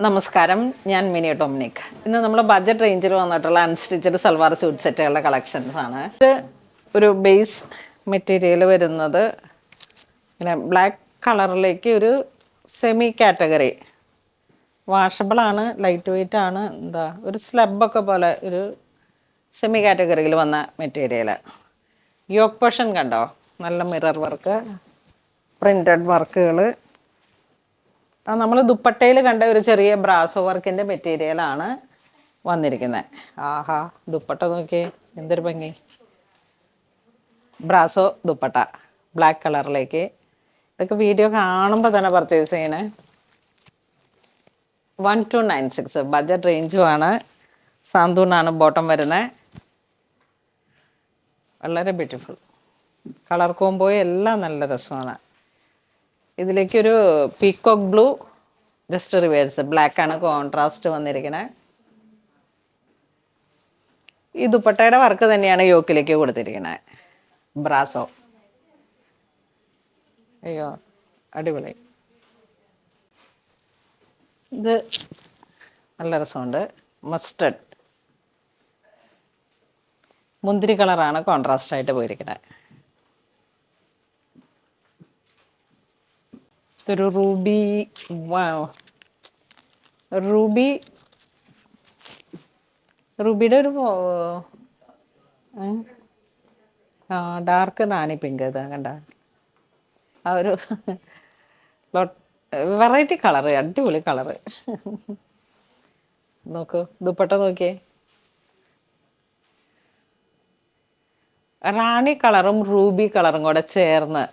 നമസ്കാരം, ഞാൻ mini Dominic. ഇന്ന് നമ്മൾ ബഡ്ജറ്റ് റേഞ്ചിൽ വന്നിട്ടുള്ള അൺസ്റ്റിച്ചഡ് സൽവാർ സ്യൂട്ട് സെറ്റുകളുടെ കളക്ഷൻസ് ആണ്. ഇത് ഒരു ബേസ് മെറ്റീരിയൽ വരുന്നത് ഇങ്ങനെ ബ്ലാക്ക് കളറിലേക്ക് ഒരു സെമി കാറ്റഗറി, വാഷബിളാണ്, ലൈറ്റ് വെയ്റ്റ് ആണ്, ഒരു സ്ലബൊക്കെ പോലെ ഒരു സെമി കാറ്റഗറിയിൽ വന്ന മെറ്റീരിയൽ. യോക്ക് പോർഷൻ കണ്ടോ, നല്ല മിറർ വർക്ക്, പ്രിൻറ്റഡ് വർക്കുകൾ. നമ്മൾ ദുപ്പട്ടയിൽ കണ്ട ഒരു ചെറിയ ബ്രാസോ വർക്കിൻ്റെ മെറ്റീരിയലാണ് വന്നിരിക്കുന്നത്. ആഹാ, ദുപ്പട്ട നോക്കിയേ, എന്തൊരു ഭംഗി! ബ്രാസോ ദുപ്പട്ട ബ്ലാക്ക് കളറിലേക്ക്. ഇതൊക്കെ വീഡിയോ കാണുമ്പോൾ തന്നെ പർച്ചേസ് ചെയ്യണേ. 1296 ബഡ്ജറ്റ് റേഞ്ചുമാണ്. സാന്തൂണാണ് ബോട്ടം വരുന്നത്. വളരെ ബ്യൂട്ടിഫുൾ കളർ കോംബോയും എല്ലാം നല്ല രസമാണ്. ഇതിലേക്കൊരു പീക്കോക്ക് ബ്ലൂ, ജസ്റ്റ് റിവേഴ്സ് ബ്ലാക്കാണ് കോൺട്രാസ്റ്റ് വന്നിരിക്കുന്നത്. ഈ ദുപ്പട്ടയുടെ വർക്ക് തന്നെയാണ് യോക്കിലേക്ക് കൊടുത്തിരിക്കുന്നത്, ബ്രാസോ. അയ്യോ, അടിപൊളി! ഇത് നല്ല രസമുണ്ട്. മസ്റ്റർഡ് മുന്തിരി കളറാണ് കോൺട്രാസ്റ്റ് ആയിട്ട് പോയിരിക്കുന്നത്. ഇതൊരു റൂബിയുടെ ഒരു ഡാർക്ക് റാണി പിങ്ക്. ഇതാ കണ്ട, ആ ഒരു വെറൈറ്റി കളറ്, അടിപൊളി കളറ്. നോക്കൂ, ദുപ്പട്ട നോക്കിയേ. റാണി കളറും റൂബി കളറും കൂടെ ചേർന്ന്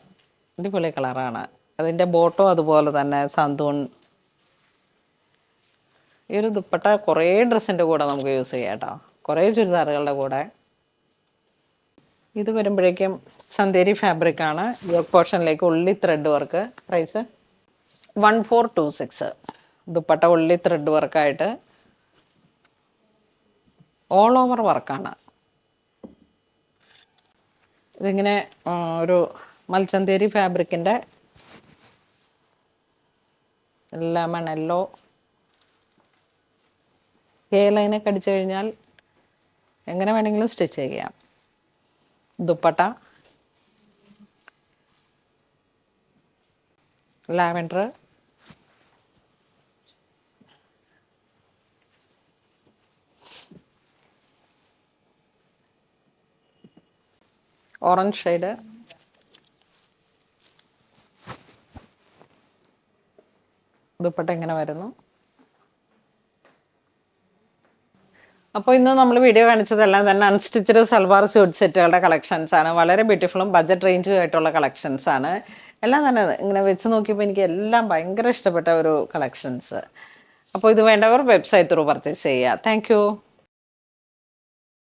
അടിപൊളി കളറാണ്. അതിൻ്റെ ബോട്ടോ അതുപോലെ തന്നെ സന്തൂൺ. ഈ ഒരു ദുപ്പട്ട കുറേ ഡ്രസ്സിൻ്റെ കൂടെ നമുക്ക് യൂസ് ചെയ്യാം കേട്ടോ, കുറേ ചുരിദാറുകളുടെ കൂടെ. ഇത് വരുമ്പോഴേക്കും ചന്തേരി ഫാബ്രിക് ആണ്. യോക്ക് പോർഷനിലേക്ക് ഉള്ളി ത്രെഡ് വർക്ക്. പ്രൈസ് 1426. ദുപ്പട്ട ഉള്ളി ത്രെഡ് വർക്കായിട്ട് ഓൾ ഓവർ വർക്കാണ്. ഇതിങ്ങനെ ഒരു മൽച്ചന്തേരി ഫാബ്രിക്കിൻ്റെ ലെമൺ യെല്ലോ ഹേ ലൈനൊക്കെ അടിച്ചു കഴിഞ്ഞാൽ എങ്ങനെ വേണമെങ്കിലും സ്റ്റിച്ച് ചെയ്യാം. Dupatta lavender, orange shade, dupatta ഇങ്ങനെ വരുന്നു. അപ്പോൾ ഇന്ന് നമ്മൾ വീഡിയോ കാണിച്ചതെല്ലാം തന്നെ അൺസ്റ്റിച്ചഡ് സൽവാർ സ്യൂട്ട് സെറ്റുകളുടെ കളക്ഷൻസ് ആണ്. വളരെ ബ്യൂട്ടിഫുള്ളും ബഡ്ജറ്റ് റേഞ്ചും ആയിട്ടുള്ള കളക്ഷൻസ് ആണ്. എല്ലാം തന്നെ ഇങ്ങനെ വെച്ച് നോക്കിയപ്പോൾ എനിക്ക് എല്ലാം ഭയങ്കര ഇഷ്ടപ്പെട്ട ഒരു കളക്ഷൻസ്. അപ്പോൾ ഇത് വേണ്ടവർ വെബ്സൈറ്റ് ത്രൂ പർച്ചേസ് ചെയ്യുക. താങ്ക്